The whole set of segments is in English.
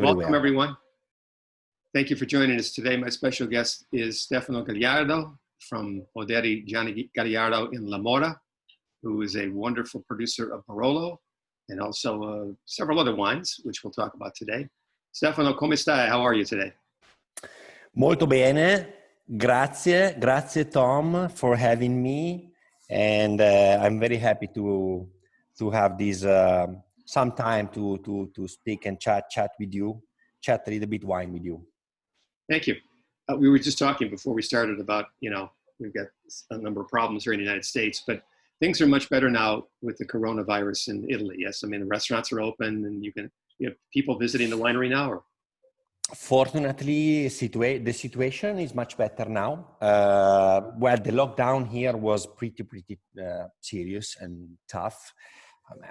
Welcome, everywhere. everyone. Thank you for joining us today. My special guest is Stefano Gagliardo from Poderi Gianni Gagliardo in Morra, who is a wonderful producer of Barolo and also several other wines, which we'll talk about today. Stefano, come stai? How are you today? Molto bene. Grazie. Grazie, Tom, for having me. And I'm very happy to have this some time to speak and chat with you, chat a little bit wine with you. Thank you. We were just talking before we started about, we've got a number of problems here in the United States, but things are much better now with the coronavirus in Italy. Yes, I mean, the restaurants are open and you have people visiting the winery now? Or? Fortunately, the situation is much better now. Well, the lockdown here was pretty serious and tough.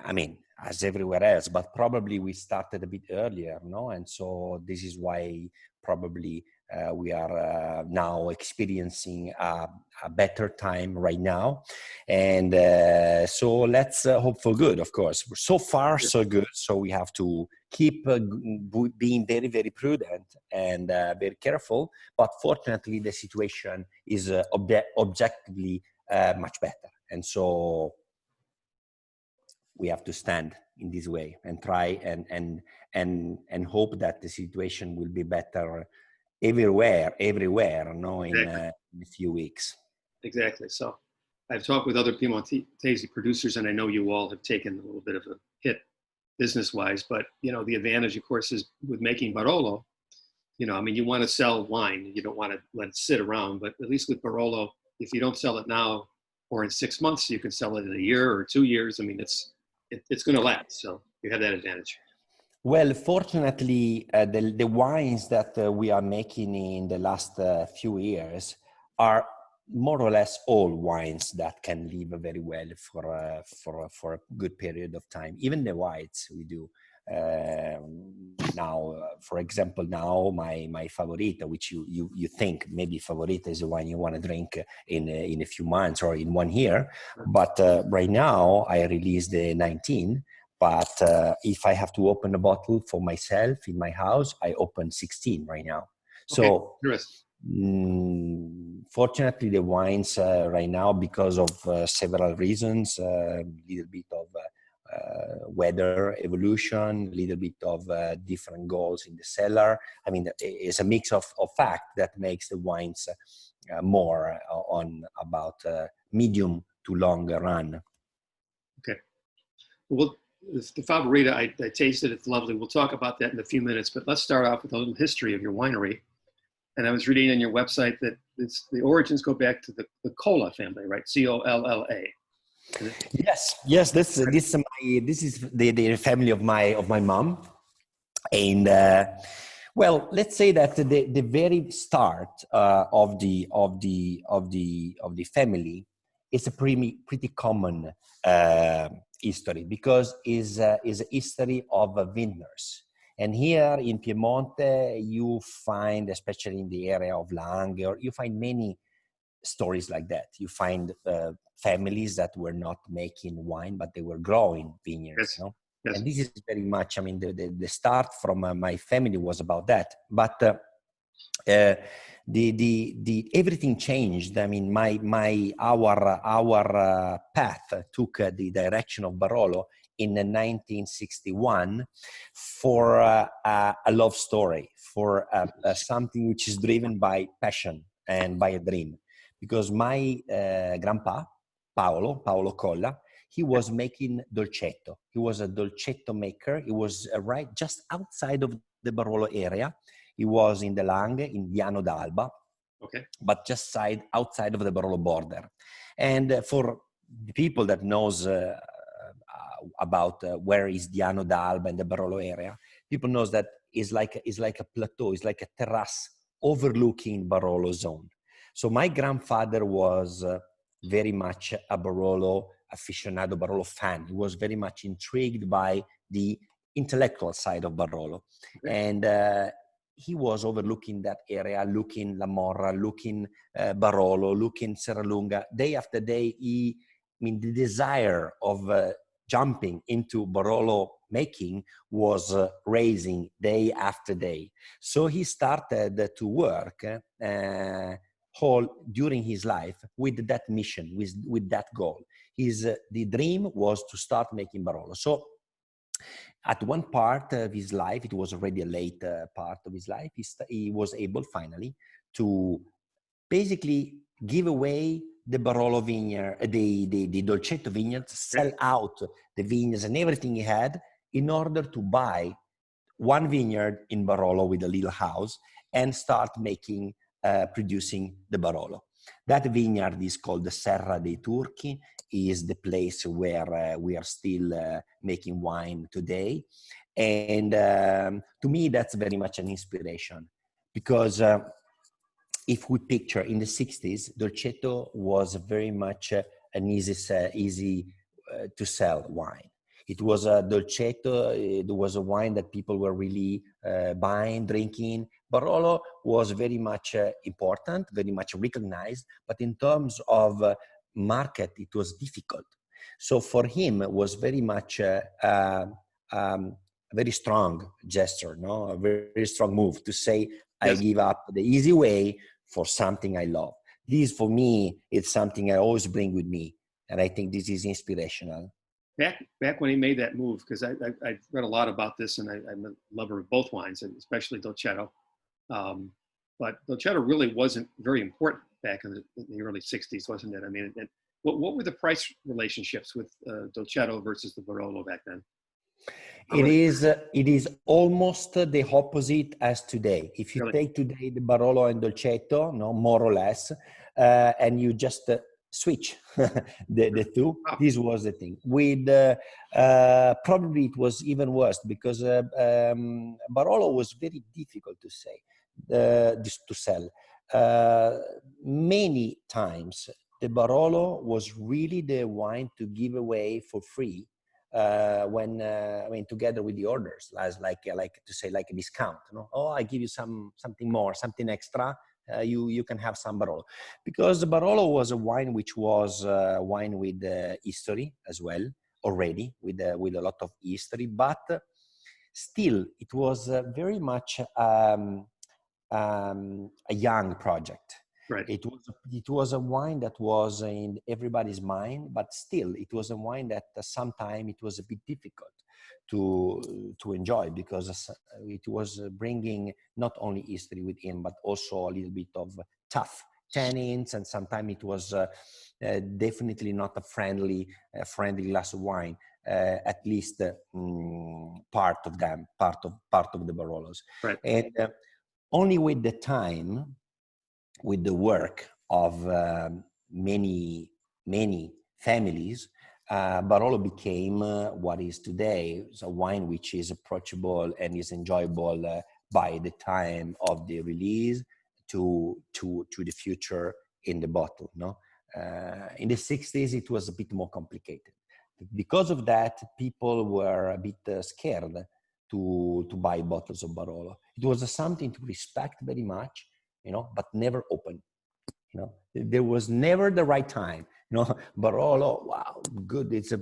I mean, as everywhere else, but probably we started a bit earlier, no? And so this is why probably we are now experiencing a better time right now. And so let's hope for good, of course. So far, so good. So we have to keep being very, very prudent and very careful. But fortunately, the situation is objectively much better. And so we have to stand in this way and try and hope that the situation will be better everywhere, no, in a few weeks. Exactly. So I've talked with other Piemontese producers, and I know you all have taken a little bit of a hit business-wise, but, the advantage, of course, is with making Barolo, I mean, you want to sell wine. You don't want to let it sit around, but at least with Barolo, if you don't sell it now or in 6 months, you can sell it in a year or 2 years. I mean, it's going to last. So you have that advantage. Well, fortunately, the wines that we are making in the last few years are more or less all wines that can live very well for a good period of time. Even the whites we do. Now, for example, now my Favorita, which you think maybe Favorita is the wine you want to drink in a few months or in 1 year, but right now I released the 19. But if I have to open a bottle for myself in my house, I open 16 right now. So fortunately, the wines right now, because of several reasons, a little bit of weather evolution, a little bit of different goals in the cellar. I mean, it's a mix of fact that makes the wines more on about medium to long run. Okay. Well, the Favorita, I tasted it. It's lovely. We'll talk about that in a few minutes, but let's start off with a little history of your winery. And I was reading on your website that the origins go back to the Colla family, right? C-O-L-L-A. Yes. This is the family of my mom, and well, let's say that the very start of the family is a pretty common history, because is a history of vineyards. And here in Piemonte, you find, especially in the area of Langhe, you find many stories like that. You find families that were not making wine, but they were growing vineyards. Yes. Yes. And this is very much, I mean, the start from my family was about that. But the everything changed. I mean, our path took the direction of Barolo in 1961 for a love story, for something which is driven by passion and by a dream. Because my grandpa, Paolo Colla, he was making dolcetto. He was a dolcetto maker. He was right just outside of the Barolo area. He was in the Langhe, in Diano d'Alba, okay, but just outside of the Barolo border. And for the people that knows about where is Diano d'Alba and the Barolo area, people knows that is like a plateau, it's like a terrace overlooking Barolo zone. So my grandfather was very much a Barolo aficionado, Barolo fan. He was very much intrigued by the intellectual side of Barolo. Okay. And he was overlooking that area, looking La Morra, looking Barolo, looking Serralunga. Day after day, the desire of jumping into Barolo making was raising day after day. So he started to work during his life with that mission, with that goal. The dream was to start making Barolo. So at one part of his life, it was already a late part of his life, he was able finally to basically give away the Barolo vineyard, the Dolcetto vineyard, sell out the vineyards and everything he had in order to buy one vineyard in Barolo with a little house and start producing the Barolo. That vineyard is called the Serra dei Turchi, is the place where we are still making wine today. And to me, that's very much an inspiration, because if we picture in the 60s, Dolcetto was very much an easy to sell wine. It was a Dolcetto, it was a wine that people were really buying, drinking. Barolo was very much important, very much recognized, but in terms of market, it was difficult. So for him, it was very much a very strong gesture, no? A very strong move to say, I give up the easy way for something I love. This, for me, is something I always bring with me, and I think this is inspirational. Back when he made that move, because I've read a lot about this, and I'm a lover of both wines, and especially Dolcetto. But Dolcetto really wasn't very important back in the early 60s, wasn't it? I mean, what were the price relationships with Dolcetto versus the Barolo back then? It is almost the opposite as today. If you take today the Barolo and Dolcetto, no, more or less, and you just switch the two, this was the thing. With probably it was even worse, because Barolo was very difficult to sell. Many times the Barolo was really the wine to give away for free. Together with the orders, like to say, like a discount, no? Oh, I give you something more, something extra. You can have some Barolo, because the Barolo was a wine which was wine with history as well already, with a lot of history, but still it was very much a young project. Right. It was a wine that was in everybody's mind, but still it was a wine that sometimes it was a bit difficult to enjoy, because it was bringing not only history within, but also a little bit of tough tannins, and sometimes it was definitely not a friendly glass of wine. At least part of the Barolos. Right. And only with the time, with the work of many families, Barolo became what is today. It's a wine which is approachable and is enjoyable by the time of the release to the future in the bottle. No, in the 60s it was a bit more complicated. Because of that, people were a bit scared to buy bottles of Barolo. It was something to respect very much, but never open. There was never the right time. Barolo, wow, good. It's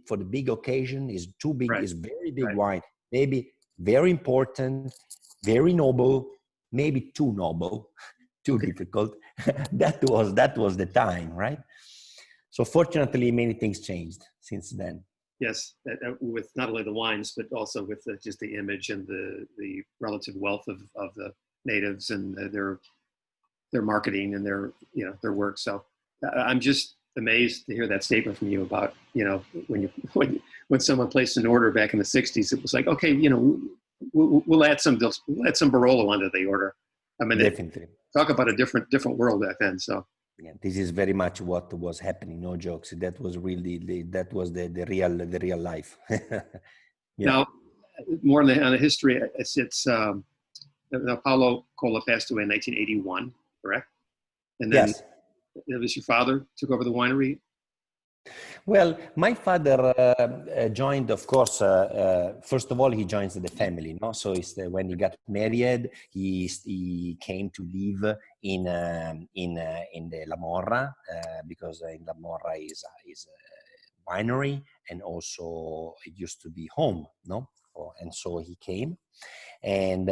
for the big occasion. It's too big. Right. It's very big wine. Maybe very important, very noble. Maybe too noble, too difficult. That was the time, right? So fortunately, many things changed since then. Yes, with not only the wines, but also with just the image and the relative wealth of the natives and their marketing and their work. So I'm just amazed to hear that statement from you about, when someone placed an order back in the 60s, it was like, okay, we'll add some Barolo onto the order. I mean, definitely talk about a different world back then. So yeah, this is very much what was happening. No jokes. That was really the real life. Yeah. Now, more on the history. It's Paolo Cola passed away in 1981, correct? And then yes. It was your father took over the winery? Well, my father joined, of course, first of all, he joins the family, no? So when he got married, he came to live in the La Morra, because in La Morra is winery, and also it used to be home, no? And so he came. And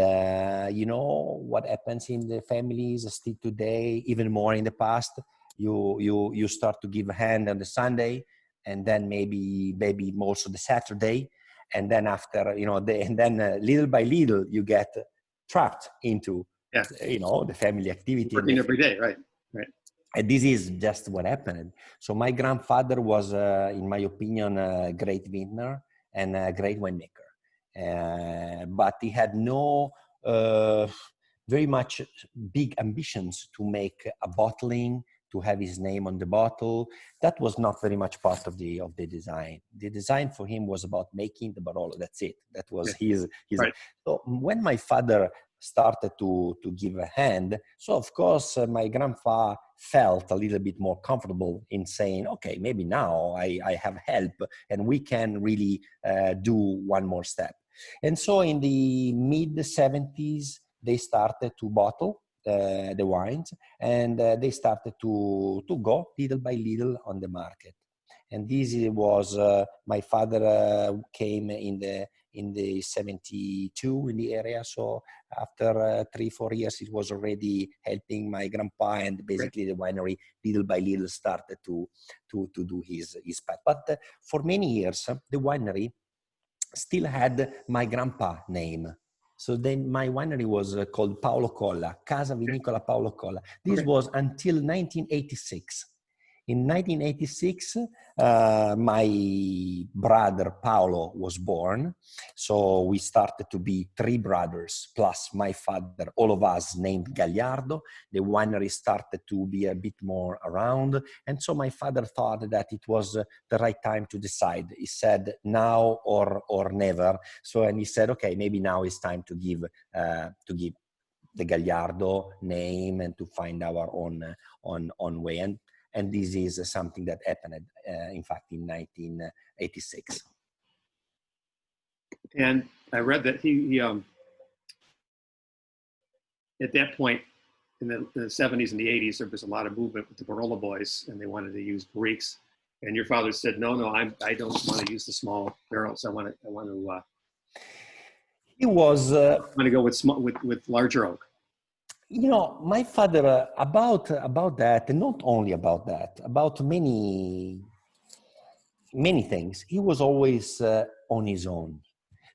you know what happens in the families still today, even more in the past. You start to give a hand on the Sunday, and then maybe also the Saturday, and then after and then little by little you get trapped into the family activity. Working every day, right? And this is just what happened. So my grandfather was, in my opinion, a great vintner and a great winemaker. But he had no very much big ambitions to make a bottling, to have his name on the bottle. That was not very much part of the design. The design for him was about making the Barolo. That's it. That was his. Right. So when my father started to give a hand, so of course my grandpa felt a little bit more comfortable in saying, okay, maybe now I have help and we can really do one more step. And so in the mid 70s, they started to bottle the wines, and they started to go little by little on the market. And this was my father came in the 72 in the area. So after 3-4 years, it was already helping my grandpa, and basically the winery little by little started to do his part. But for many years, the winery still had my grandpa name. So then my winery was called Paolo Colla, Casa Vinicola Paolo Colla. This was until 1986. In 1986, my brother Paolo was born. So we started to be 3 brothers plus my father, all of us named Gagliardo. The winery started to be a bit more around. And so my father thought that it was the right time to decide. He said, now or never. So, and he said, okay, maybe now it's time to give the Gagliardo name and to find our own way. And this is something that happened, in fact, in 1986. And I read that he at that point in the 70s and the 80s, there was a lot of movement with the Barolo boys, and they wanted to use barriques. And your father said, "No, I don't want to use the small barrels. I want to." He was. I want to go with larger oak. You know, my father about that, and not only about that, about many things. He was always on his own,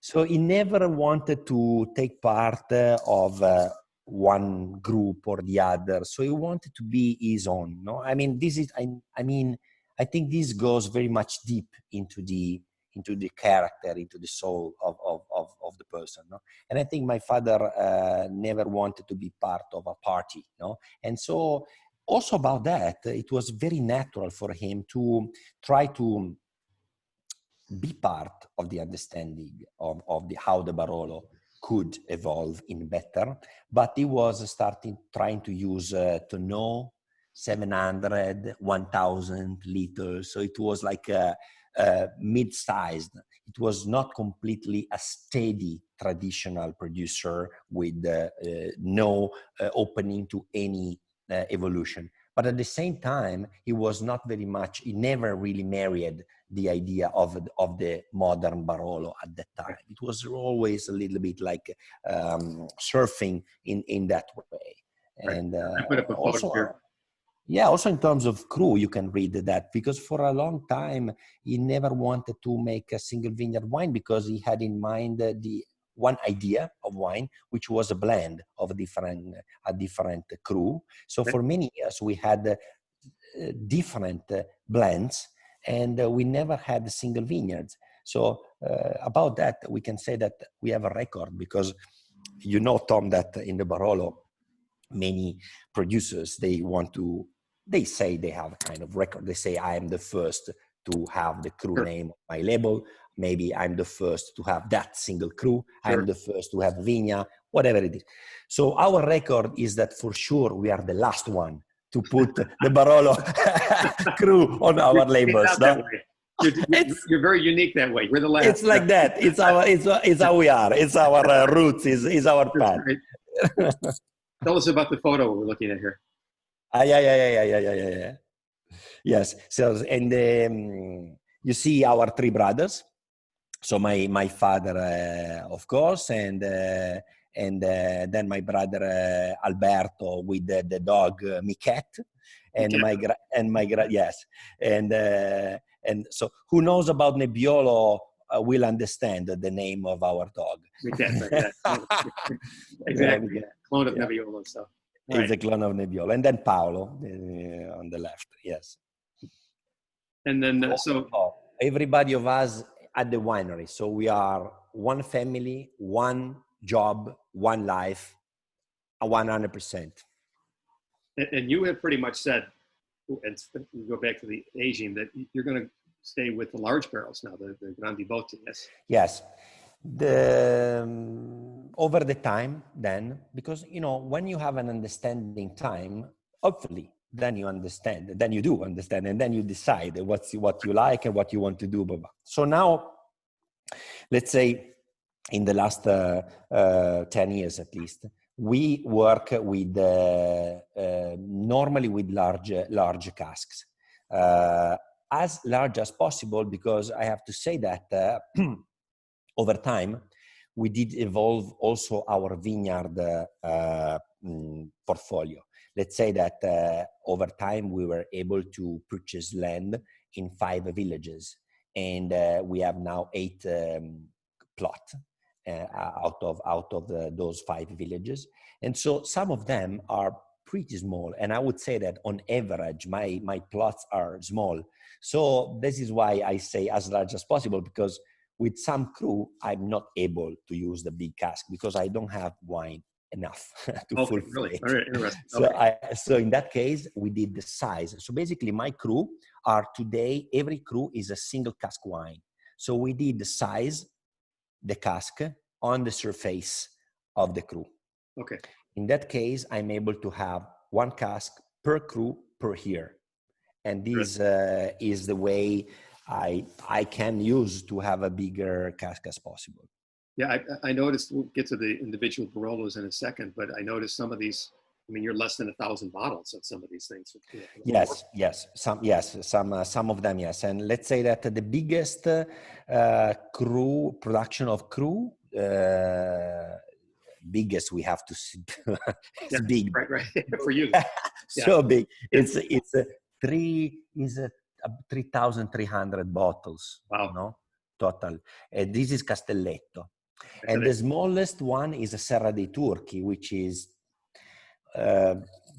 so he never wanted to take part of one group or the other. So he wanted to be his own. No, I mean, this is. I think this goes very much deep into the character, into the soul of the person. No? And I think my father never wanted to be part of a party. No? And so also about that, it was very natural for him to try to be part of the understanding of how the Barolo could evolve in better, but he was trying to use to know 700, 1,000 liters. So it was like a mid-sized. It was not completely a steady traditional producer with no opening to any evolution. But at the same time, he was not very much, he never really married the idea of the modern Barolo at that time. It was always a little bit like surfing in that way. And I put up a photo here. Yeah, also in terms of crew, you can read that, because for a long time, he never wanted to make a single vineyard wine because he had in mind the one idea of wine, which was a blend of a different crew. So for many years, we had different blends, and we never had single vineyards. So about that, we can say that we have a record, because you know, Tom, that in the Barolo, many producers, they say they have a kind of record. They say, I am the first to have the crew name on my label. Maybe I'm the first to have that single crew. I'm the first to have Vigna, whatever it is. So our record is that for sure we are the last one to put the Barolo crew on our labels. No? You're very unique that way. We're the last. It's like that. It's how we are. It's our roots. Is our path. Right. Tell us about the photo we're looking at here. Yeah. Yes. So, and you see our three brothers. So my father, of course, and then my brother Alberto with the dog Miquette, and yes, and so who knows about Nebbiolo will understand the name of our dog. Miquette, right, exactly. Clone of Nebbiolo, so. Right. It's a clone of Nebbiolo, and then Paolo on the left, yes. And then everybody of us at the winery. So we are one family, one job, one life, 100%. And you have pretty much said, and we go back to the aging, that you're going to stay with the large barrels now, the Grandi Botti, yes? Yes. Over the time then, because, when you have an understanding time, hopefully, then you understand, then you do understand, and then you decide what you like and what you want to do. So now, let's say in the last 10 years at least, we work with normally with large casks, as large as possible, because I have to say that over time, we did evolve also our vineyard portfolio. Let's say that over time we were able to purchase land in 5 villages, and we have now 8 plots out of those 5 villages. And so some of them are pretty small, and I would say that on average my plots are small. So this is why I say as large as possible, because with some crew, I'm not able to use the big cask because I don't have wine enough to fulfill really? it. Very interesting. So in that case, we did the size. So basically my crew are today, every crew is a single cask wine. So we did the size, the cask on the surface of the crew. Okay. In that case, I'm able to have 1 cask per crew per year. And this is the way I can use to have a bigger cask as possible. Yeah, I noticed, we'll get to the individual Barolos in a second, but I noticed some of these, I mean, you're less than 1,000 bottles at some of these things. Some of them, yes. And let's say that the biggest production of crew, biggest we have to see, it's big. Right. For you. So big. It's 3,300 bottles. Wow. No? Total. And this is Castelletto. And the smallest one is a Serra dei Turchi, which is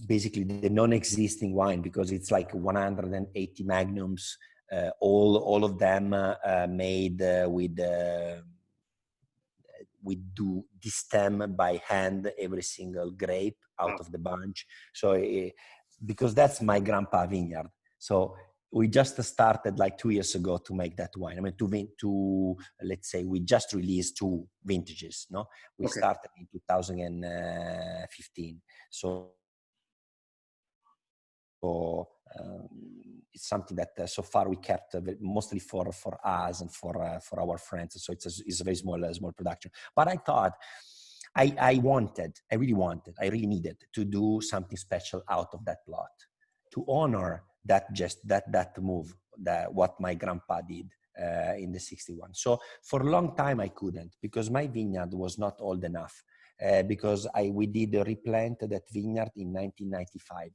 basically the non-existing wine, because it's like 180 magnums, all of them made we do destem by hand every single grape out of the bunch. So because that's my grandpa vineyard. So we just started like 2 years ago to make that wine. I mean, to let's say we just released 2 vintages. No, we started in 2015. So it's something that so far we kept mostly for us and for our friends. So it's a very small production. But I thought I really needed to do something special out of that plot to honor that move, what my grandpa did in the 61. So for a long time I couldn't, because my vineyard was not old enough, because we did replant that vineyard in 1995.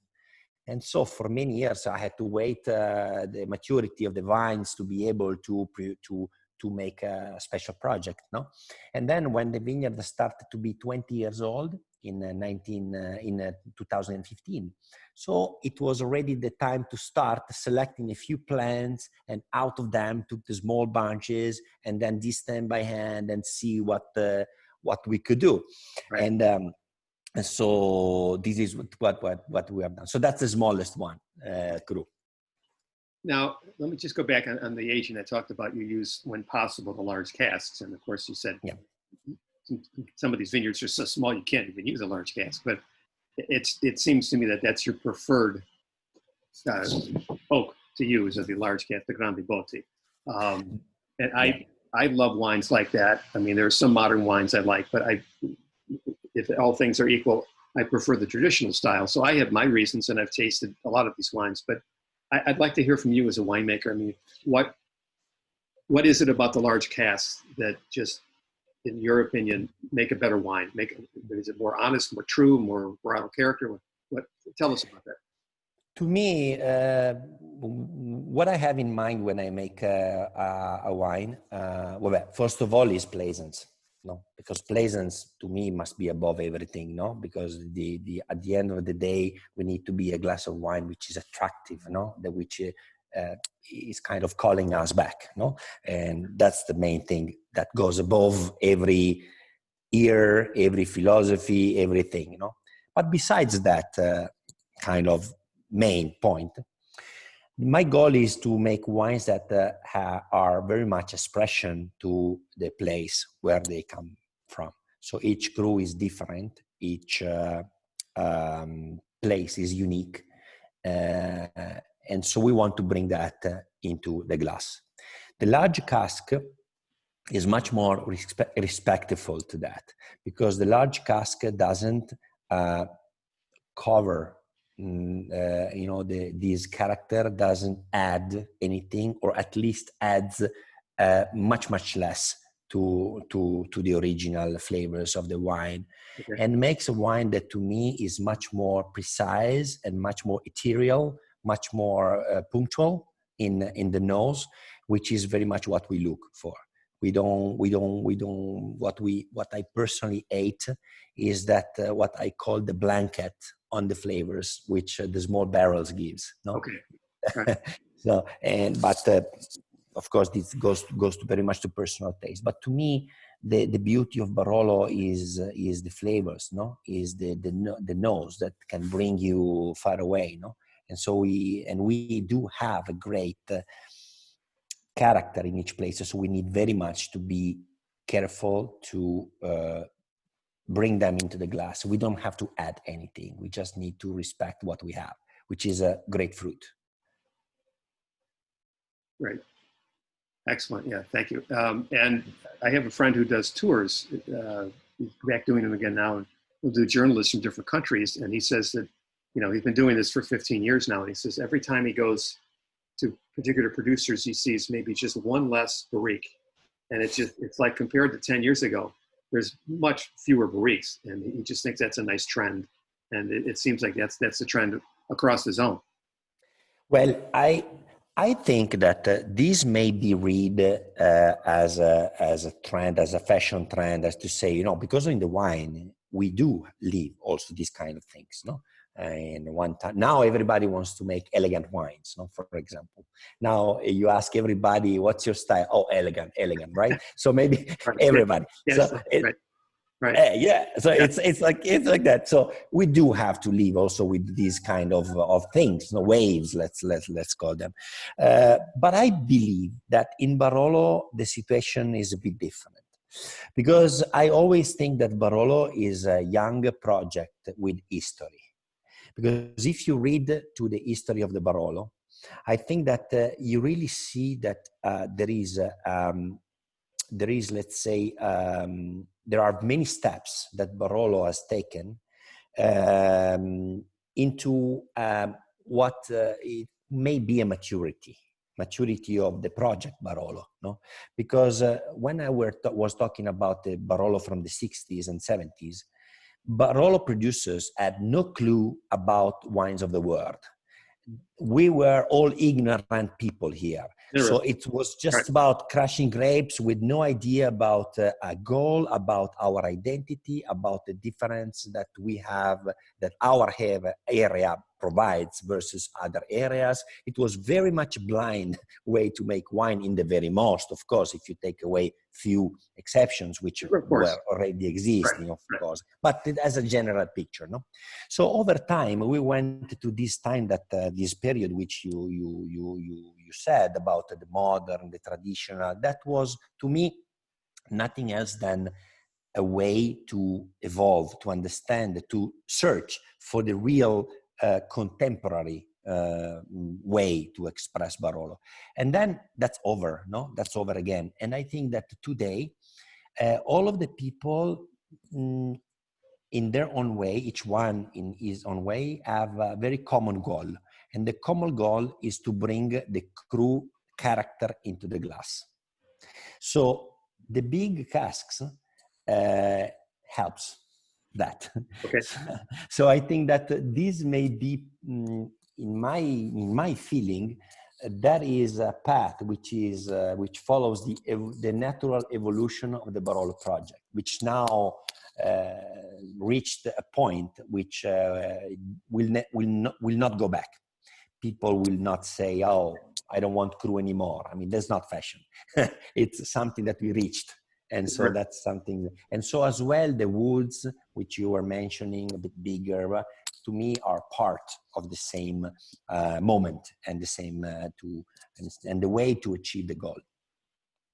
And so for many years I had to wait the maturity of the vines to be able to make a special project, no? And then when the vineyard started to be 20 years old in 2015, so it was already the time to start selecting a few plants, and out of them took the small bunches and then destem by hand and see what we could do. Right. And so this is what we have done. So that's the smallest one, crew. Now, let me just go back on the aging. I talked about you use, when possible, the large casks. And of course, you said some of these vineyards are so small you can't even use a large cask. But it seems to me that that's your preferred oak to use, as the large cask, the Grandi Botti. And I love wines like that. I mean, there are some modern wines I like, but if all things are equal, I prefer the traditional style. So I have my reasons, and I've tasted a lot of these wines. But I'd like to hear from you as a winemaker. I mean, what is it about the large casks that just, in your opinion, make a better wine? Is it more honest, more true, more out of character? What? Tell us about that. To me, what I have in mind when I make a wine, well, first of all, is pleasance. No, because pleasance to me must be above everything. No, because at the end of the day, we need to be a glass of wine which is attractive. No, that which is kind of calling us back. No, and that's the main thing that goes above every ear, every philosophy, everything. You know, but besides that kind of main point, my goal is to make wines that are very much expression to the place where they come from. So each cru is different, each place is unique, and so we want to bring that into the glass. The large cask is much more respectful to that, because the large cask doesn't cover this character, doesn't add anything, or at least adds much less to the original flavors of the wine. Okay. And makes a wine that to me is much more precise and much more ethereal, much more punctual in the nose, which is very much what we look for. What I personally hate is that what I call the blanket on the flavors, which the small barrels gives. No? Okay. Right. But of course, this goes to very much to personal taste. But to me, the beauty of Barolo is the flavors, no? Is the nose that can bring you far away, no? And so we do have a great character in each place, so we need very much to be careful to bring them into the glass. We don't have to add anything. We just need to respect what we have, which is a grapefruit. Right. Excellent. Yeah, thank you. And I have a friend who does tours. He's back doing them again now, and we'll do journalists from different countries. And he says that, he's been doing this for 15 years now. And he says every time he goes to particular producers, he sees maybe just one less barrique. And it's like compared to 10 years ago, there's much fewer barriques. And he just thinks that's a nice trend. And it seems like that's the trend across the zone. Well, I think that this may be read as a trend, as a fashion trend, as to say, because in the wine, we do live also these kind of things, no? And one time now everybody wants to make elegant wines, no? For example, now you ask everybody, what's your style? Oh, elegant, right? So maybe right. Everybody. Yes. So right. Yeah. So yeah. It's like that. So we do have to live also with these kind of things, waves. Let's call them. But I believe that in Barolo the situation is a bit different, because I always think that Barolo is a young project with history. Because if you read to the history of the Barolo, I think that you really see that there is, let's say, there are many steps that Barolo has taken into what it may be a maturity of the project Barolo, no? Because when I was talking about the Barolo from the 60s and 70s, Barolo producers had no clue about wines of the world. We were all ignorant people here. So it was just about crushing grapes with no idea about a goal, about our identity, about the difference that we have, that our area provides versus other areas. It was very much blind way to make wine in the very most, of course, if you take away few exceptions, which were already existing, of course, but as a general picture, no? So over time, we went to this time that this period, which you said about the modern, the traditional, that was to me nothing else than a way to evolve, to understand, to search for the real contemporary way to express Barolo. And then that's over, no? That's over again. And I think that today, all of the people in their own way, each one in his own way, have a very common goal. And the common goal is to bring the cru character into the glass. So the big casks helps that. Okay. So I think that this may be, in my feeling, that is a path which follows the natural evolution of the Barolo project, which now reached a point which will not go back. People will not say, "Oh, I don't want crew anymore." I mean, that's not fashion. It's something that we reached. And so that's something. And so as well, the woods, which you were mentioning, a bit bigger, to me are part of the same moment and the same and the way to achieve the goal.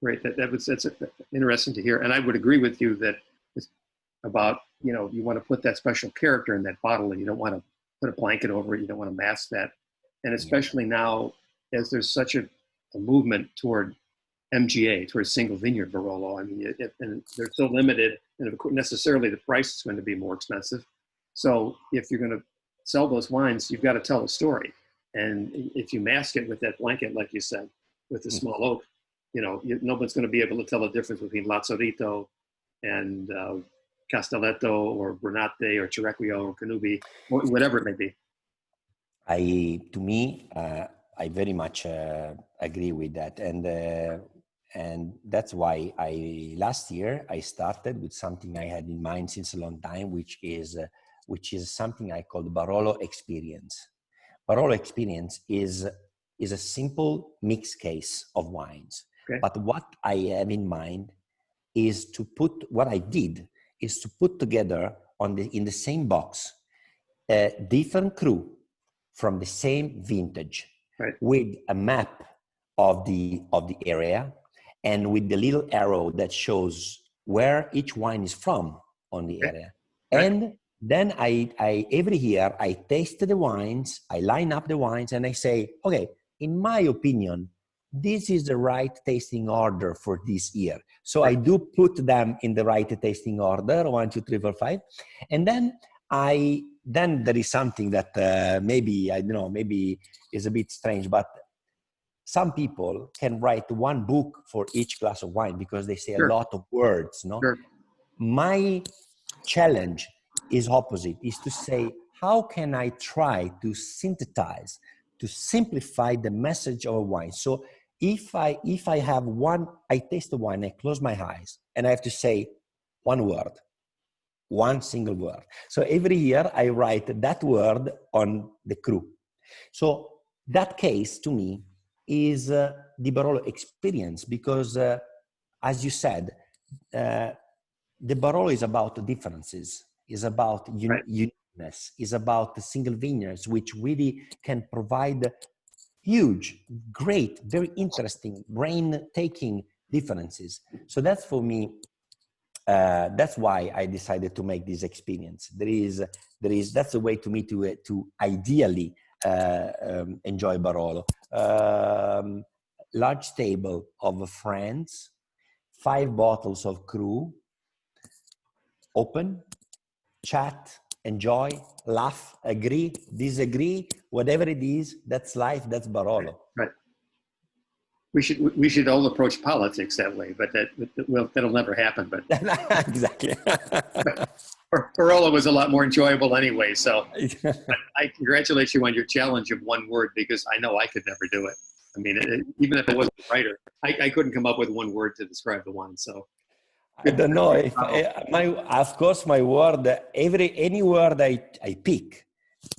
Great. That's interesting to hear. And I would agree with you that it's about, you want to put that special character in that bottle, and you don't want to put a blanket over it. You don't want to mask that. And especially now, as there's such a movement toward MGA, towards single vineyard Barolo. I mean, and they're so limited, and necessarily the price is going to be more expensive. So if you're going to sell those wines, you've got to tell a story. And if you mask it with that blanket, like you said, with the small oak, nobody's going to be able to tell the difference between Lazzarito and Castelletto or Bernate or Cerrecchio or Canubi, whatever it may be. I very much agree with that, and that's why last year I started with something I had in mind since a long time, which is something I call the Barolo experience. Barolo experience is a simple mixed case of wines. Okay. But what I have in mind is to put together in the same box different cru from the same vintage, right, with a map of the area and with the little arrow that shows where each wine is from on the area. Right. And then I every year I taste the wines, I line up the wines, and I say, okay, in my opinion, this is the right tasting order for this year. So I do put them in the right tasting order, 1, 2, 3, 4, 5. And then there is something that maybe, I don't know, maybe is a bit strange, but some people can write one book for each glass of wine because they say a lot of words, no? Sure. My challenge is opposite, is to say, how can I try to synthesize, to simplify the message of a wine? So if I have I taste the wine, I close my eyes, and I have to say one word, one single word. So every year I write that word on the cru. So that case to me is the Barolo experience, because as you said, the Barolo is about differences, is about uniqueness, is about the single vineyards, which really can provide huge, great, very interesting, brain-taking differences. So that's for me. That's why I decided to make this experience. That's the way to me to ideally enjoy Barolo. Large table of friends, 5 bottles of cru, open, chat, enjoy, laugh, agree, disagree, whatever it is. That's life. That's Barolo. Right. We should all approach politics that way, but that'll never happen. But exactly. Barolo was a lot more enjoyable anyway. So I congratulate you on your challenge of one word, because I know I could never do it. I mean, even if I wasn't a writer, I couldn't come up with one word to describe the wine. So I don't know if of course my word, any word I pick,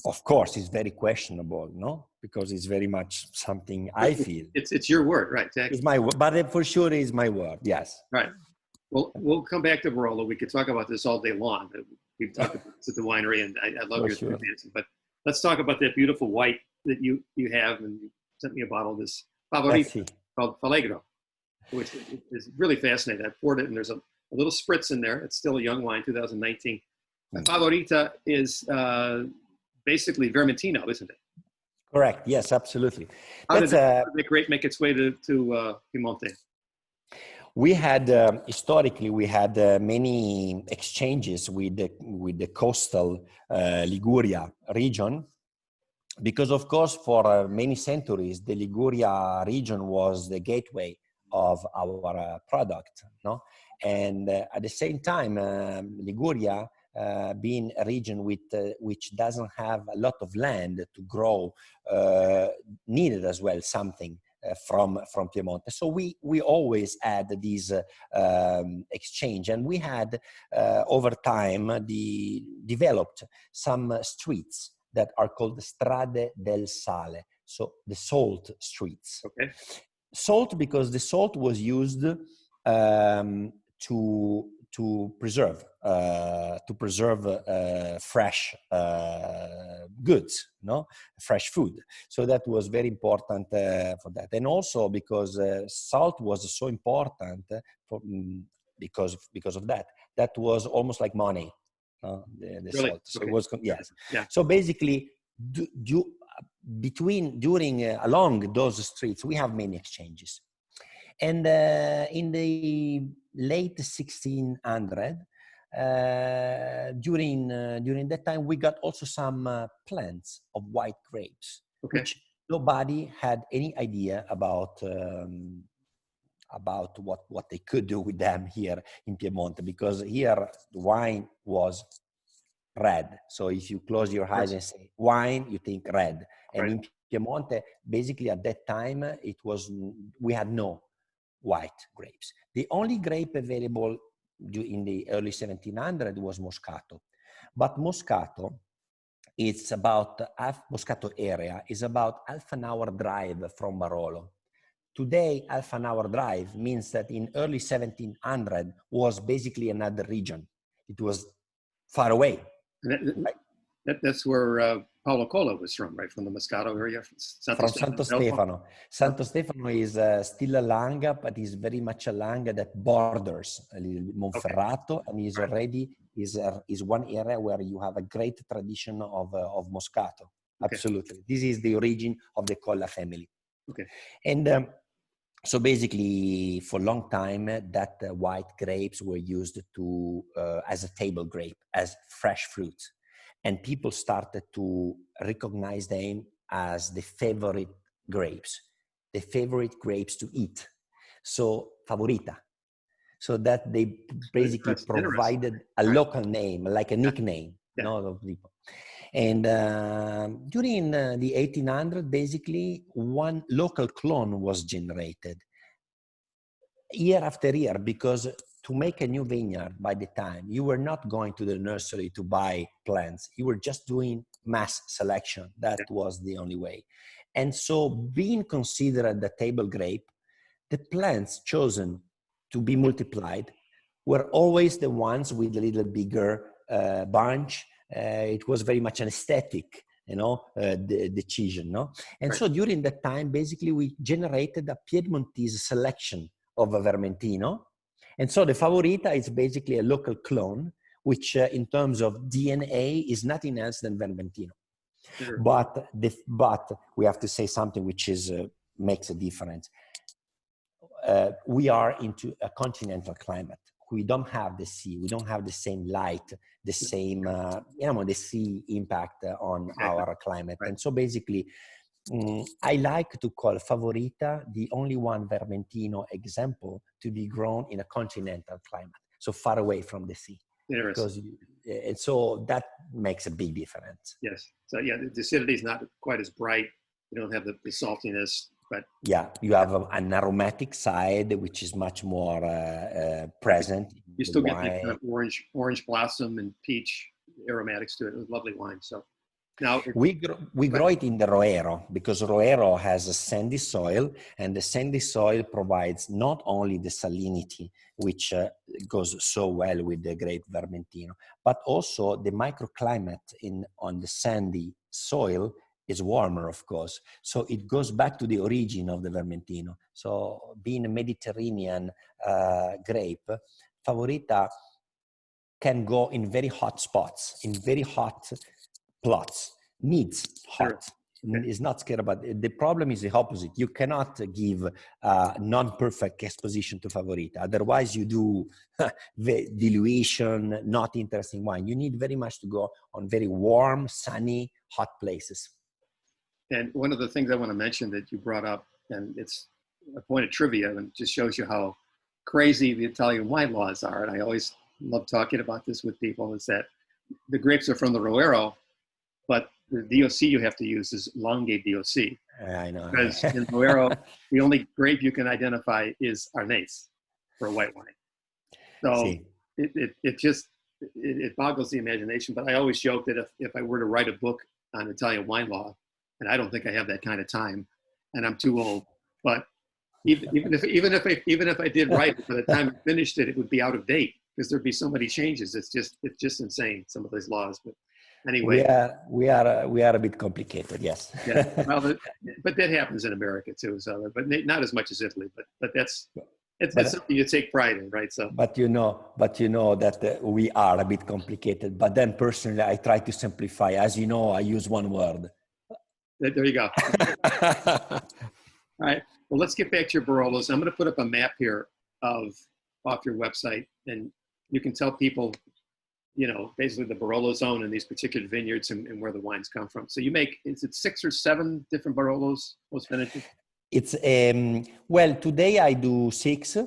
of course, is very questionable, no? Because it's very much something I feel. It's your word, right? Exactly. It's my word, but for sure it's my word. Yes. Right. Well, we'll come back to Barolo. We could talk about this all day long. We've talked about this at the winery, and I love your enthusiasm. But let's talk about that beautiful white that you have, and you sent me a bottle of this Favorito called Falegro, which is really fascinating. I poured it, and there's a little spritz in there. It's still a young wine, 2019. Favorita is basically Vermentino, isn't it? Correct. Yes, absolutely. How did the grape make its way to Piemonte? We had historically many exchanges with the coastal Liguria region, because of course for many centuries the Liguria region was the gateway of our product, no? And at the same time, Liguria, being a region with, which doesn't have a lot of land to grow, needed as well something from Piemonte. So we always had these exchange, and we had over time developed some streets that are called the Strade del Sale, so the salt streets. Okay. Salt, because the salt was used to preserve fresh goods, no, fresh food. So that was very important for that, and also because salt was so important for, because of that. That was almost like money, the Really? salt. So Okay. it was, yes. Yeah. So basically, along those streets, we have many exchanges. And in the late 1600, during that time, we got also some plants of white grapes, Okay. which nobody had any idea about what they could do with them here in Piemonte, because here the wine was red. So if you close your eyes and say wine, you think red. And in Piemonte, basically at that time, we had no white grapes. The only grape available in the early 1700 was Moscato. But Moscato, Moscato area is about half an hour drive from Barolo. Today, half an hour drive means that in early 1700 was basically another region. It was far away. That's where Paolo Cola was from, right? From the Moscato area? From Santo Stefano. Santo Stefano is still a langa, but is very much a langa that borders Monferrato, and is already is one area where you have a great tradition of Moscato. Okay. Absolutely. This is the origin of the Colla family. Okay. And so basically, for a long time, that white grapes were used to as a table grape, as fresh fruit. And people started to recognize them as the favorite grapes to eat. So favorita. So that they basically provided a local name, like a nickname, of people. And during the 1800s, basically one local clone was generated year after year, because to make a new vineyard by the time, you were not going to the nursery to buy plants. You were just doing mass selection. That was the only way. And so being considered the table grape, the plants chosen to be multiplied were always the ones with a little bigger bunch. It was very much an aesthetic, the decision, no? And so during that time, basically we generated a Piedmontese selection of a Vermentino. And so the Favorita is basically a local clone, which in terms of DNA is nothing else than Vermentino. Sure. But we have to say something which makes a difference. We are into a continental climate. We don't have the sea. We don't have the same light, the same, the sea impact on our climate. And so basically, I like to call Favorita the only one Vermentino example to be grown in a continental climate, so far away from the sea. And so that makes a big difference. Yes. So yeah, the acidity is not quite as bright. You don't have the saltiness, but yeah, you have an aromatic side which is much more present. You still get like kind of orange blossom and peach aromatics to it. It was lovely wine. So. Now, we grow it in the Roero, because Roero has a sandy soil, and the sandy soil provides not only the salinity, which goes so well with the grape Vermentino, but also the microclimate on the sandy soil is warmer, of course. So it goes back to the origin of the Vermentino. So being a Mediterranean grape, Favorita can go in very hot spots, in very hot plots, needs hot. Okay. Is not scared about it. The problem is the opposite. You cannot give non-perfect exposition to Favorita. Otherwise, you do dilution, not interesting wine. You need very much to go on very warm, sunny, hot places. And one of the things I want to mention that you brought up, and it's a point of trivia, and it just shows you how crazy the Italian wine laws are. And I always love talking about this with people, is that the grapes are from the Roero, but the DOC you have to use is Longue DOC. I know. Because in Roero, the only grape you can identify is Arnese for a white wine. So See. it boggles the imagination. But I always joke that if I were to write a book on Italian wine law, and I don't think I have that kind of time, and I'm too old, but even if I did write it, by the time I finished it, it would be out of date because there'd be so many changes. It's just insane, some of those laws. But anyway, we are a bit complicated, yes. Yeah, well, but that happens in America too. So, but not as much as Italy. But it's something you take pride in, right? So, but you know that we are a bit complicated. But then personally, I try to simplify. As you know, I use one word. There you go. All right. Well, let's get back to your Barolos. I'm going to put up a map here off your website, and you can tell people, basically the Barolo zone and these particular vineyards and where the wines come from. So you make, is it 6 or 7 different Barolos, most vintages? It's well, today I do 6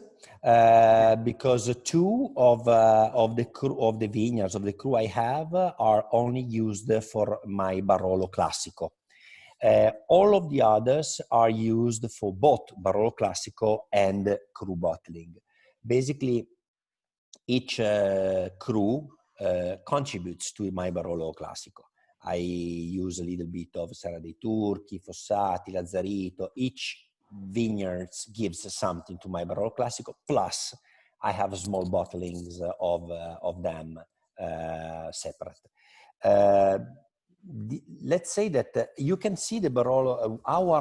because 2 of the vineyards of the crew I have are only used for my Barolo Classico. All of the others are used for both Barolo Classico and crew bottling. Basically, each crew contributes to my Barolo Classico. I use a little bit of Serra dei Turchi, Fossati, Lazzarito. Each vineyard gives something to my Barolo Classico. Plus, I have small bottlings of them separate. Let's say that you can see the Barolo. Our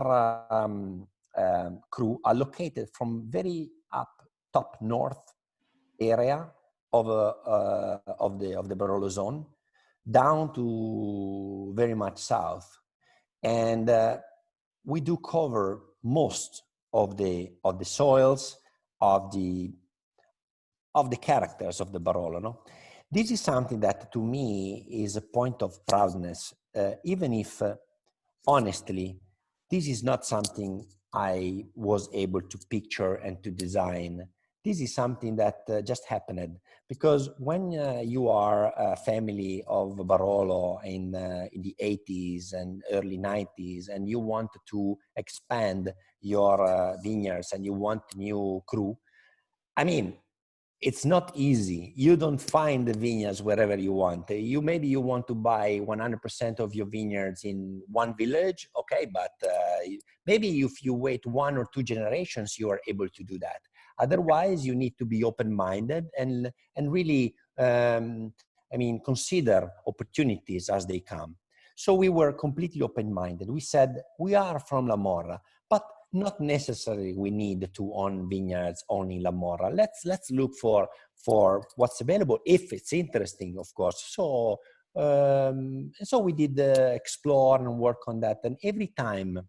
crew are located from very up top north area of the Barolo zone down to very much south, and we do cover most of the soils of the characters of the Barolo. No? This is something that to me is a point of proudness, even if honestly this is not something I was able to picture and to design. This is something that just happened, because when you are a family of Barolo in the 80s and early 90s, and you want to expand your vineyards and you want new crew, I mean, it's not easy. You don't find the vineyards wherever you want. Maybe you want to buy 100% of your vineyards in one village, okay, but maybe if you wait 1 or 2 generations, you are able to do that. Otherwise, you need to be open-minded and really, consider opportunities as they come. So we were completely open-minded. We said, we are from La Morra, but not necessarily we need to own vineyards only in La Morra. Let's look for what's available if it's interesting, of course. So we did explore and work on that. And every time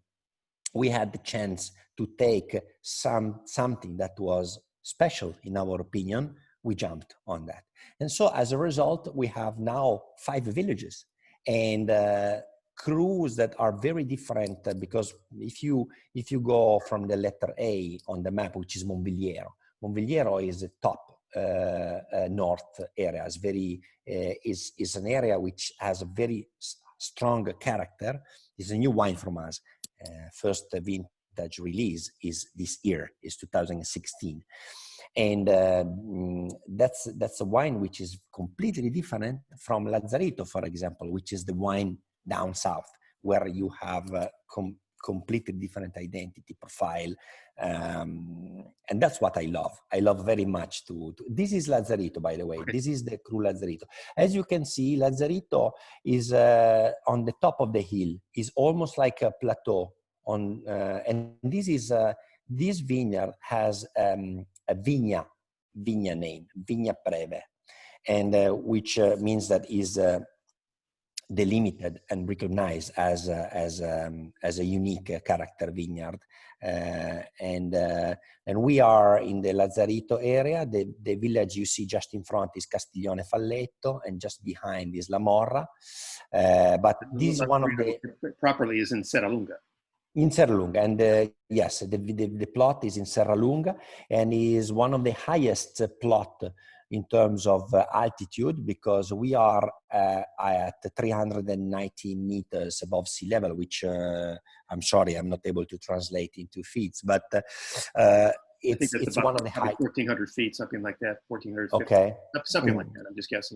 we had the chance to take something that was special in our opinion, we jumped on that. And so as a result, we have now 5 villages and crews that are very different, because if you go from the letter A on the map, which is Monvigliero is the top north area. Is an area which has a very strong character. It's a new wine from us. First vintage release is this year, is 2016. And that's a wine which is completely different from Lazzarito, for example, which is the wine down south, where you have a completely different identity profile. And that's what I love. I love very much this is Lazzarito, by the way. This is the Cru Lazzarito. As you can see, Lazzarito is on the top of the hill. Is almost like a plateau. And this vineyard has a Vigna name, Vigna Preve, and which means that is delimited and recognized as a unique character vineyard. And we are in the Lazzarito area. The village you see just in front is Castiglione Falletto, and just behind is La Morra. But this is one of the... Properly is in Serralunga. In Serralunga, and yes, the plot is in Serralunga, and is one of the highest plot in terms of altitude, because we are at 390 meters above sea level, which I'm sorry, I'm not able to translate into feet, but it's one of the high 1,400 feet, something like that, 1,450. Okay. Something like that. I'm just guessing.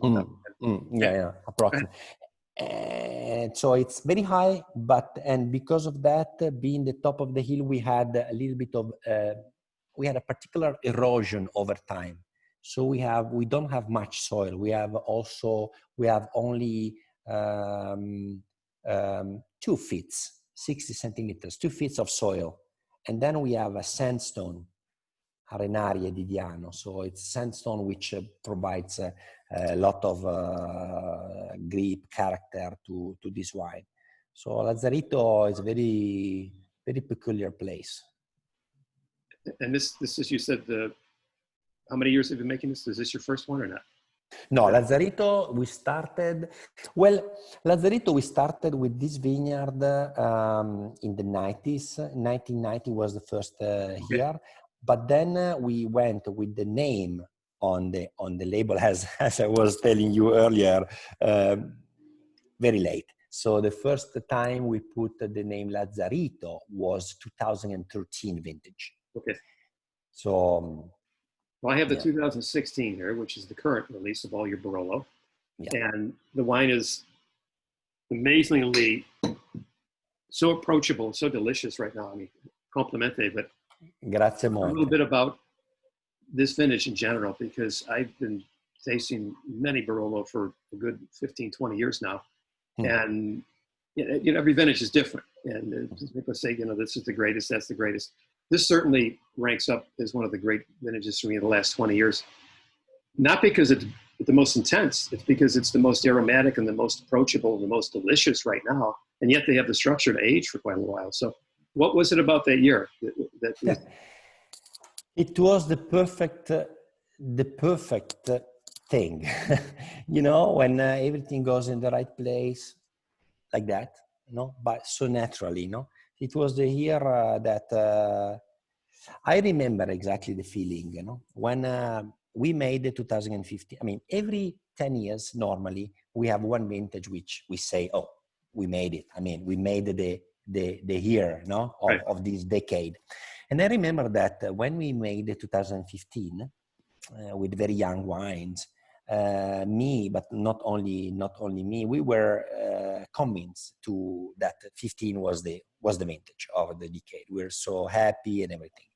Yeah, approximately. And so it's very high, and because of that, being the top of the hill, we had a little bit of we had a particular erosion over time. So we don't have much soil. We have only 2 feet, 60 centimeters, 2 feet of soil, and then we have a sandstone, arenarie di Diano. So it's sandstone which provides a lot of grip character to this wine. So Lazzarito is a very, very peculiar place. And this is, you said, how many years have you been making this? Is this your first one or not? No, Lazzarito, we started with this vineyard in the 90s. 1990 was the first year, but then we went with the name on the label, as I was telling you earlier, very late. So the first time we put the name Lazzarito was 2013 vintage. Okay. So, well, I have the 2016 here, which is the current release of all your Barolo. Yeah. And the wine is amazingly so approachable, so delicious right now. I mean, complimente, but grazie molto. A little bit about this vintage in general, because I've been tasting many Barolo for a good 15, 20 years now. And you know, every vintage is different. And people say, you know, this is the greatest, that's the greatest. This certainly ranks up as one of the great vintages for me in the last 20 years. Not because it's the most intense, it's because it's the most aromatic and the most approachable and the most delicious right now. And yet they have the structure to age for quite a while. So what was it about that year? It was the perfect thing, you know, when everything goes in the right place like that, you know, but so naturally, you know. It was the year that I remember exactly the feeling, you know, when we made the 2015. I mean, every 10 years, normally, we have one vintage which we say, oh, we made it. I mean, we made the year, no, of this decade. And I remember that when we made the 2015 with very young wines, me, but not only me, we were convinced to that 15 was the vintage of the decade. We're so happy and everything.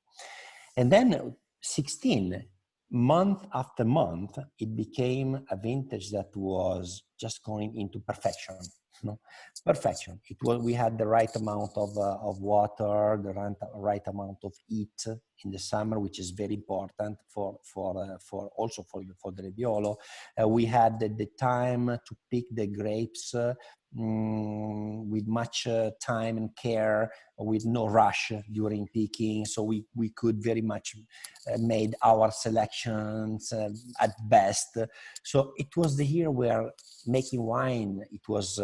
And then 16, month after month, it became a vintage that was just going into perfection. No, perfection. It was. We had the right amount of water, the right amount of heat in the summer, which is very important for the Nebbiolo. We had the time to pick the grapes with much time and care, with no rush during picking. So we could very much made our selections at best. So it was the year where making wine, it was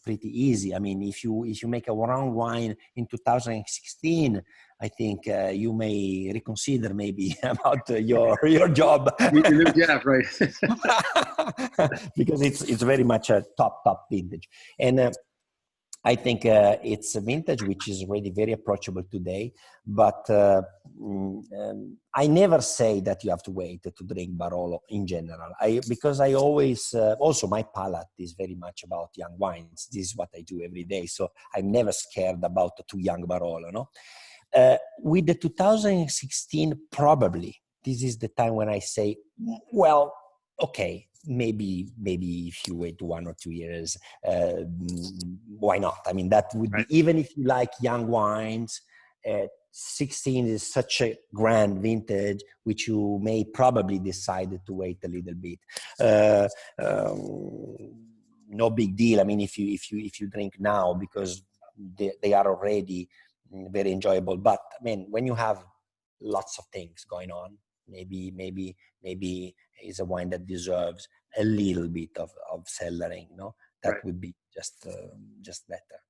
pretty easy. I mean, if you make a round wine in 2016, I think you may reconsider maybe about your job. Yeah, right. Because it's very much a top vintage. And I think it's a vintage which is already very approachable today, but I never say that you have to wait to drink Barolo in general. Because I always, also my palate is very much about young wines. This is what I do every day. So I'm never scared about too young Barolo, no? With the 2016, probably, this is the time when I say, well, okay, maybe if you wait 1 or 2 years, why not? I mean, that would be, even if you like young wines, 16 is such a grand vintage, which you may probably decide to wait a little bit. No big deal. I mean, if you drink now, because they are already very enjoyable. But I mean, when you have lots of things going on, maybe is a wine that deserves a little bit of cellaring, no? That would be just better.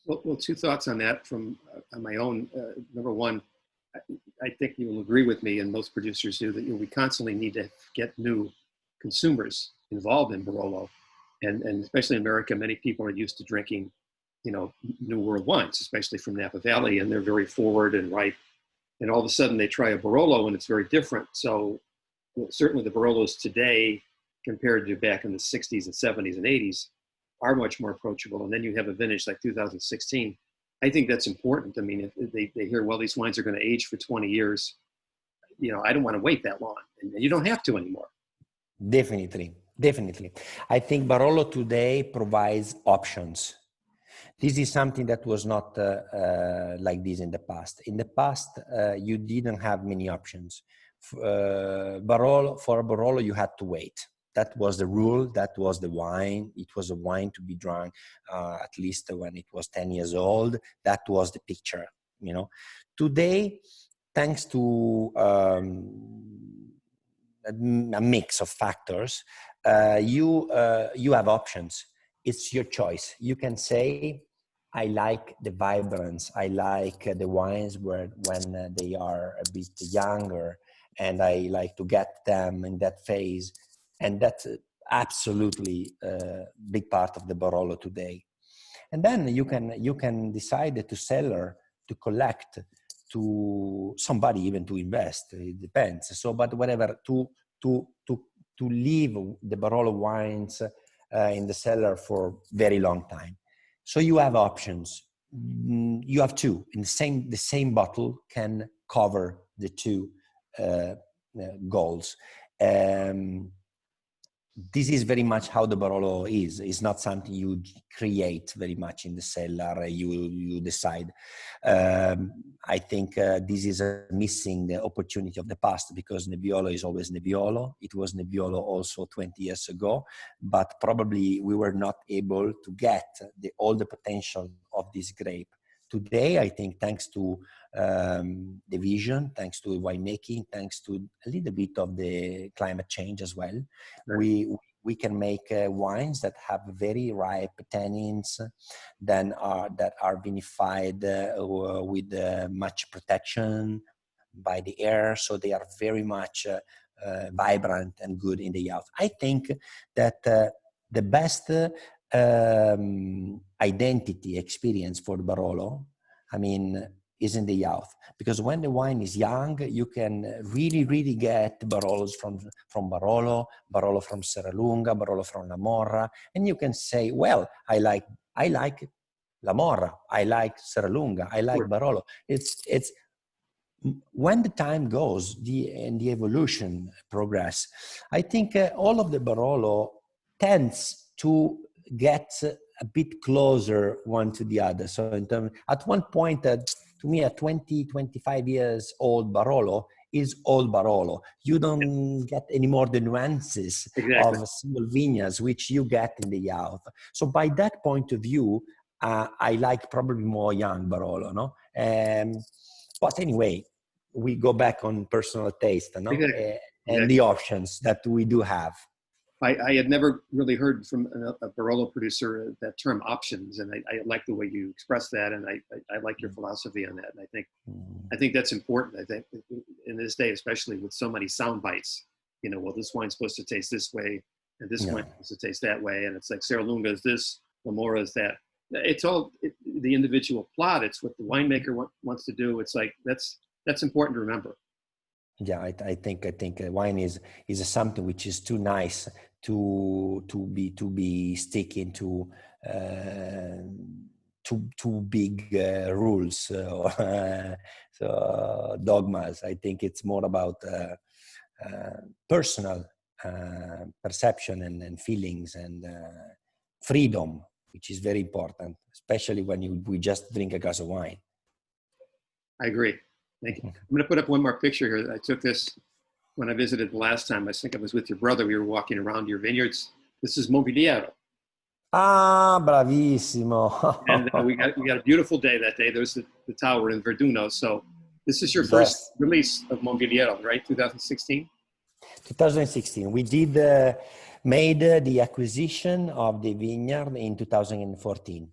Well, two thoughts on that from on my own. Number one, I think you will agree with me, and most producers do, that we constantly need to get new consumers involved in Barolo, and especially in America, many people are used to drinking, New World wines, especially from Napa Valley, and they're very forward and ripe. And all of a sudden, they try a Barolo, and it's very different. So certainly, the Barolos today, compared to back in the '60s and '70s and '80s, are much more approachable. And then you have a vintage like 2016. I think that's important. I mean, if they hear, well, these wines are going to age for 20 years, I don't want to wait that long. And you don't have to anymore. Definitely. Definitely. I think Barolo today provides options. This is something that was not like this in the past. In the past, you didn't have many options. For Barolo, you had to wait. That was the rule. That was the wine. It was a wine to be drunk at least when it was 10 years old. That was the picture, Today, thanks to a mix of factors, you have options. It's your choice. You can say, I like the vibrance. I like the wines when they are a bit younger, and I like to get them in that phase. And that's absolutely a big part of the Barolo today. And then you can decide to sell or to collect, to somebody even to invest. It depends. So, but whatever, to leave the Barolo wines in the cellar for very long time. So you have options. You have two. In the same bottle can cover the two goals. This is very much how the Barolo is. It's not something you create very much in the cellar. You decide. I think this is a missing opportunity of the past, because Nebbiolo is always Nebbiolo. It was Nebbiolo also 20 years ago, but probably we were not able to get all the potential of this grape. Today, I think, thanks to the vision, thanks to winemaking, thanks to a little bit of the climate change as well, right, we can make wines that have very ripe tannins, that are vinified with much protection by the air, so they are very much vibrant and good in the youth. I think that the best identity experience for the Barolo, is in the youth, because when the wine is young, you can really get Barolos from Barolo from Serralunga, Barolo from La Morra, and you can say, well, I like La Morra, I like Serralunga, I like Barolo. It's when the time goes, and the evolution progress, I think all of the Barolo tends to get a bit closer one to the other. So at one point, to me, a 25 years old Barolo is old Barolo. You don't get any more the nuances of single vineyards, which you get in the youth. So by that point of view, I like probably more young Barolo, no? But anyway, we go back on personal taste, no? And the options that we do have. I had never really heard from a Barolo producer that term options, and I like the way you express that, and I like your philosophy on that. And I think that's important. I think in this day, especially with so many sound bites, well, this wine's supposed to taste this way, and this wine's supposed to taste that way, and it's like Serralunga is this, La Morra is that. It's all the individual plot. It's what the winemaker wants to do. It's like that's important to remember. Yeah, I think wine is something which is too nice to be sticking to too big rules or dogmas. I think it's more about personal perception and feelings and freedom, which is very important, especially when we just drink a glass of wine. I agree. Thank you. I'm going to put up one more picture here. I took this when I visited the last time. I think I was with your brother. We were walking around your vineyards. This is Monvigliero. Ah, bravissimo. And we got a beautiful day that day. There's the tower in Verduno. So this is your first release of Monvigliero, right? 2016? 2016. We made the acquisition of the vineyard in 2014.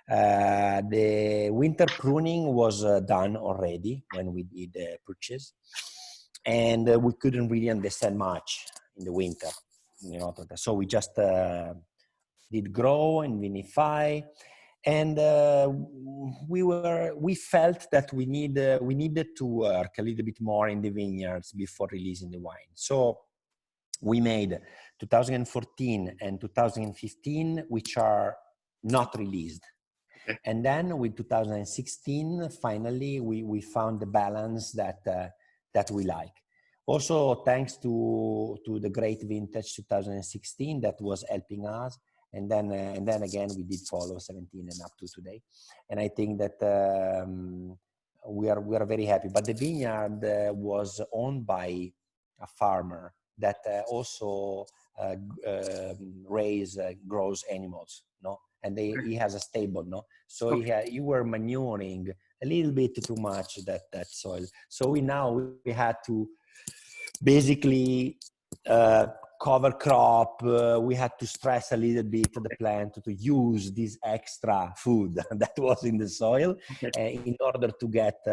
The winter pruning was done already when we did the purchase, and we couldn't really understand much in the winter, you know. So we just did grow and vinify, and we felt that we needed to work a little bit more in the vineyards before releasing the wine. So we made 2014 and 2015, which are not released. Okay. And then with 2016, finally, we found the balance that we like. Also, thanks to the great vintage 2016 that was helping us. And then again, we did follow 17 and up to today. And I think that we are very happy. But the vineyard was owned by a farmer that also grows animals, no? And he has a stable, no? So you were manuring a little bit too much that soil. So we had to basically cover crop. We had to stress a little bit the plant to use this extra food that was in the soil in order to get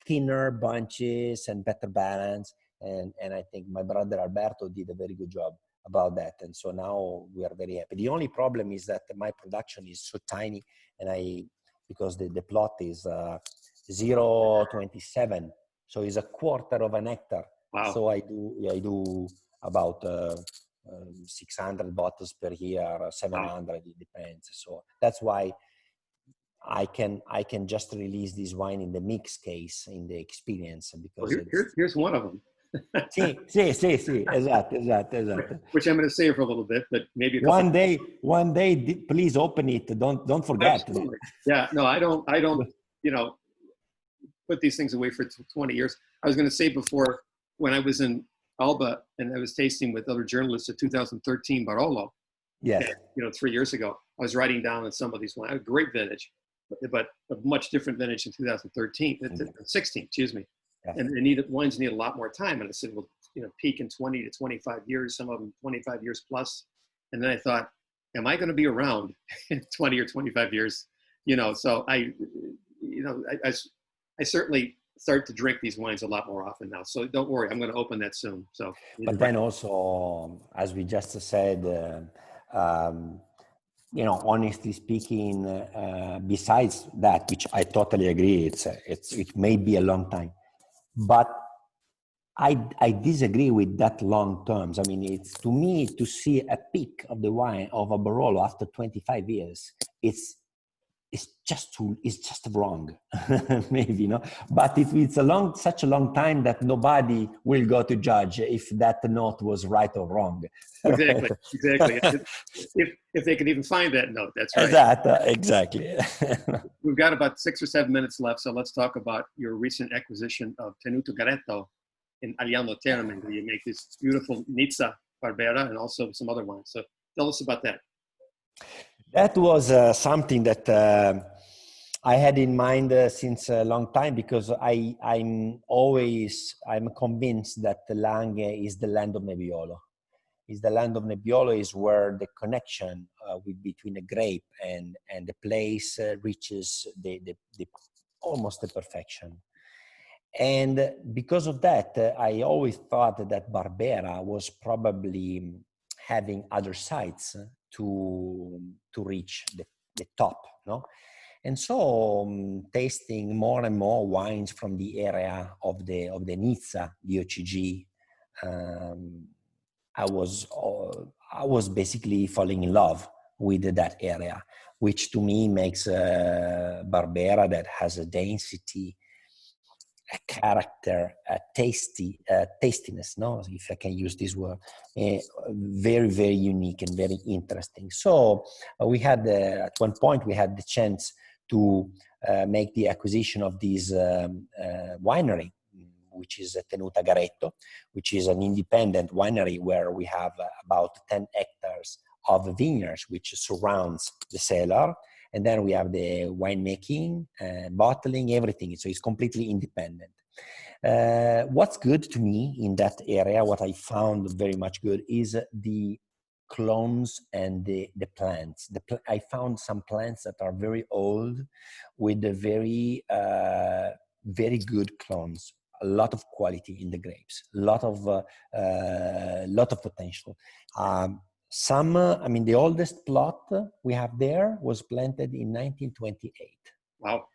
thinner bunches and better balance. And I think my brother Alberto did a very good job about that. And so now we are very happy. The only problem is that my production is so tiny, and because the plot is 0.27, so it's a quarter of an hectare. Wow. So I do about 600 bottles per year, 700, it depends. So that's why I can just release this wine in the mix case, in the experience, because here's one of them. sì, esatto. Which I'm going to save for a little bit, but maybe one day, please open it. Don't forget. Absolutely. Yeah, no, I don't, put these things away for 20 years. I was going to say before, when I was in Alba and I was tasting with other journalists at 2013 Barolo. Yes. And, 3 years ago, I was writing down on some of these wines, a great vintage, but a much different vintage in 2013, 16, excuse me. Yes. And wines need a lot more time. And I said, well, peak in 20 to 25 years, some of them 25 years plus. And then I thought, am I going to be around in 20 or 25 years? So I certainly start to drink these wines a lot more often now. So don't worry, I'm going to open that soon. So, but then also, as we just said, honestly speaking, besides that, which I totally agree, it may be a long time, but I disagree with that long terms. I mean, it's, to me, to see a peak of the wine of a Barolo after 25 years, it's just wrong, maybe, no? But it's such a long time that nobody will go to judge if that note was right or wrong. Exactly. if they can even find that note, that's right. Exactly. We've got about 6 or 7 minutes left, so let's talk about your recent acquisition of Tenuto Garetto in Agliano Terme, where you make this beautiful Nizza Barbera and also some other wines. So tell us about that. That was something that I had in mind since a long time, because I'm convinced that Langhe is the land of Nebbiolo. Is the land of Nebbiolo is where the connection between the grape and the place reaches the almost the perfection. And because of that, I always thought that Barbera was probably having other sites to reach the top, no? And so tasting more and more wines from the area of the Nizza, the OCG, I was basically falling in love with that area, which to me makes Barbera that has a density, a character, a tastiness, no, if I can use this word, very, very unique and very interesting. So we had, at one point, we had the chance to make the acquisition of this winery, which is Tenuta Garetto, which is an independent winery where we have about 10 hectares of vineyards, which surrounds the cellar. And then we have the winemaking, bottling, everything. So it's completely independent. What's good to me in that area, what I found very much good, is the clones and the plants. I found some plants that are very old with a very good clones. A lot of quality in the grapes, lot of potential. The oldest plot we have there was planted in 1928. Wow.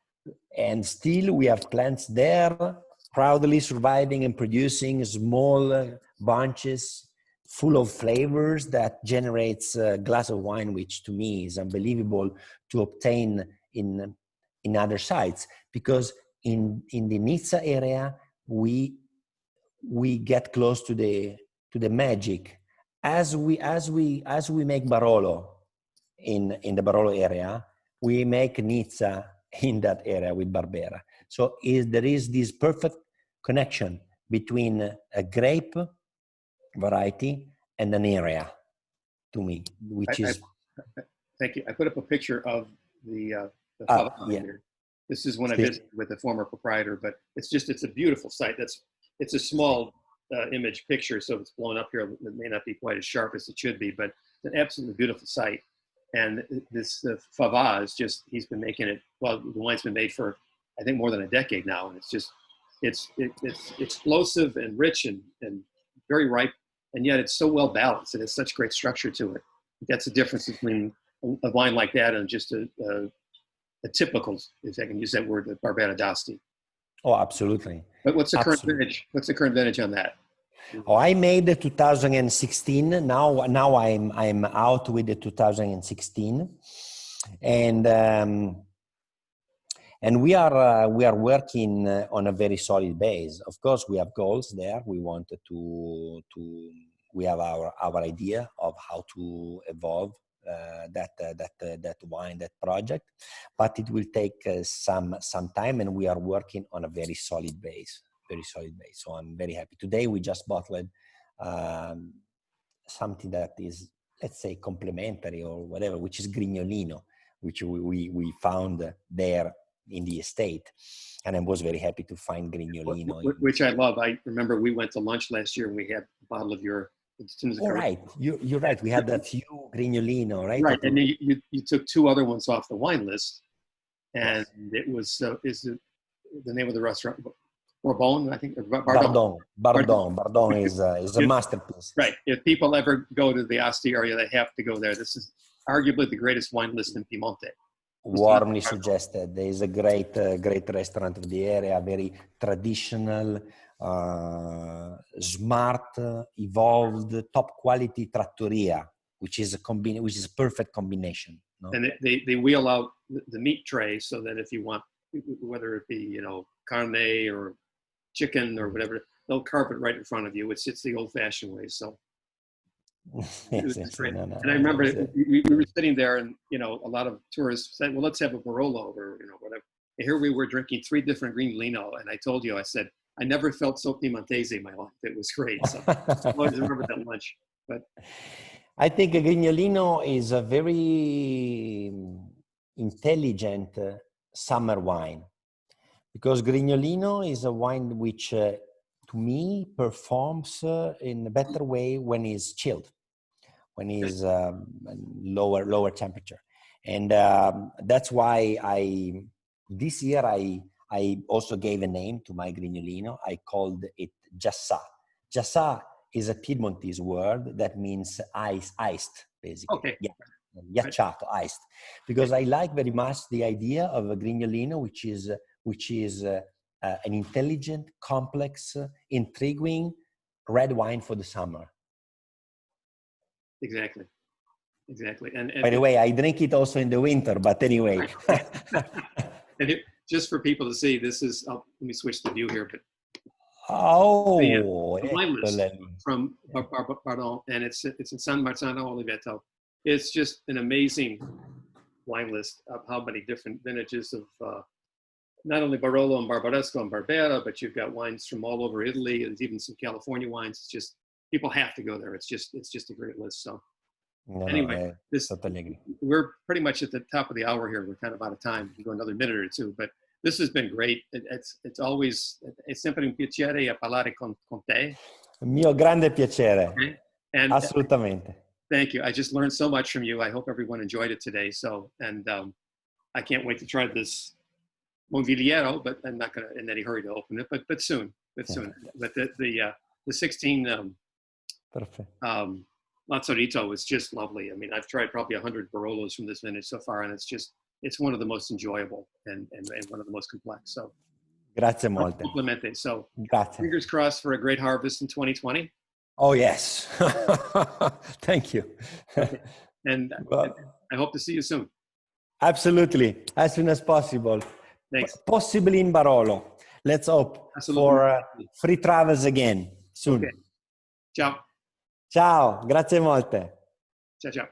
And still we have plants there proudly surviving and producing small bunches full of flavors that generates a glass of wine, which to me is unbelievable to obtain in other sites, because in the Nizza area we get close to the magic as we make Barolo in the Barolo area, we make Nizza in that area with Barbera. So there is this perfect connection between a grape variety and an area, to me, which is. Thank you. I put up a picture of the Favana here. This is when I visited with the former proprietor, but it's a beautiful site. It's a small image picture, so it's blown up here. It may not be quite as sharp as it should be, but it's an absolutely beautiful site. And this Fava is just, he's been making it, well, the wine's been made for, I think, more than a decade now. And it's explosive and rich and very ripe. And yet it's so well balanced. It has such great structure to it. That's the difference between a wine like that and just a typical, if I can use that word, the Barbera d'Asti. Oh, absolutely. But what's the current vintage? What's the current vintage on that? Oh, I made the 2016. Now I'm out with the 2016, and we are working on a very solid base. Of course, we have goals there. We wanted to we have our idea of how to evolve that wine, that project, but it will take some time, and we are working on a very solid base. So I'm very happy. Today we just bottled something that is, let's say, complementary or whatever, which is Grignolino, which we found there in the estate, and I was very happy to find Grignolino. Which I love. I remember we went to lunch last year and we had a bottle of your. Oh, right, you're right. We had a few Grignolino, right? Right, and you took two other ones off the wine list, and it was is the name of the restaurant. Bourbon, I think. Bardon is a masterpiece. Right. If people ever go to the Asti area, they have to go there. This is arguably the greatest wine list in Piemonte. Warmly suggested. There is a great restaurant of the area, very traditional, smart, evolved, top quality trattoria, which is a perfect combination. No? And they wheel out the meat tray so that if you want, whether it be carne or chicken or whatever, they'll carve it right in front of you. It's the old-fashioned way. So great. And I remember we were sitting there, and a lot of tourists said, "Well, let's have a Barolo or whatever." And here we were drinking 3 different Grignolino, and I told you, I said, I never felt so Piemontese in my life. It was great. So I always remember that lunch. But I think Grignolino is a very intelligent summer wine. Because Grignolino is a wine which, to me, performs in a better way when it's chilled, when it's lower temperature, and that's why this year I also gave a name to my Grignolino. I called it Giassà. Giassà is a Piedmontese word that means iced, basically. Okay. Yeah. Ghiacciato, iced, because I like very much the idea of a Grignolino, which is an intelligent, complex, intriguing red wine for the summer. Exactly. And by the way, I drink it also in the winter, but anyway. And just for people to see, this is, let me switch the view here, but the wine list from Bardon, and it's in San Marzano Oliveto. It's just an amazing wine list of how many different vintages of not only Barolo and Barbaresco and Barbera, but you've got wines from all over Italy. There's even some California wines. It's just, people have to go there. It's just a great list. So anyway, we're pretty much at the top of the hour here. We're kind of out of time. We can go another minute or two, but this has been great. It's always, è sempre un piacere a parlare con te. Mio grande piacere. Okay. And assolutamente. Thank you. I just learned so much from you. I hope everyone enjoyed it today. So, and I can't wait to try this Monvigliero, but I'm not going to in any hurry to open it, but soon, soon. But the 16 Perfect. Lazzarito is just lovely. I mean, I've tried probably 100 Barolos from this vintage so far, and it's one of the most enjoyable and one of the most complex. So, Grazie molte. Complimenti. So, Grazie. fingers crossed for a great harvest in 2020. Oh, yes. Thank you. And I hope to see you soon. Absolutely. As soon as possible. Thanks. Possibly in Barolo. Let's hope for free travels again soon. Okay. Ciao. Ciao. Grazie molte. Ciao, ciao.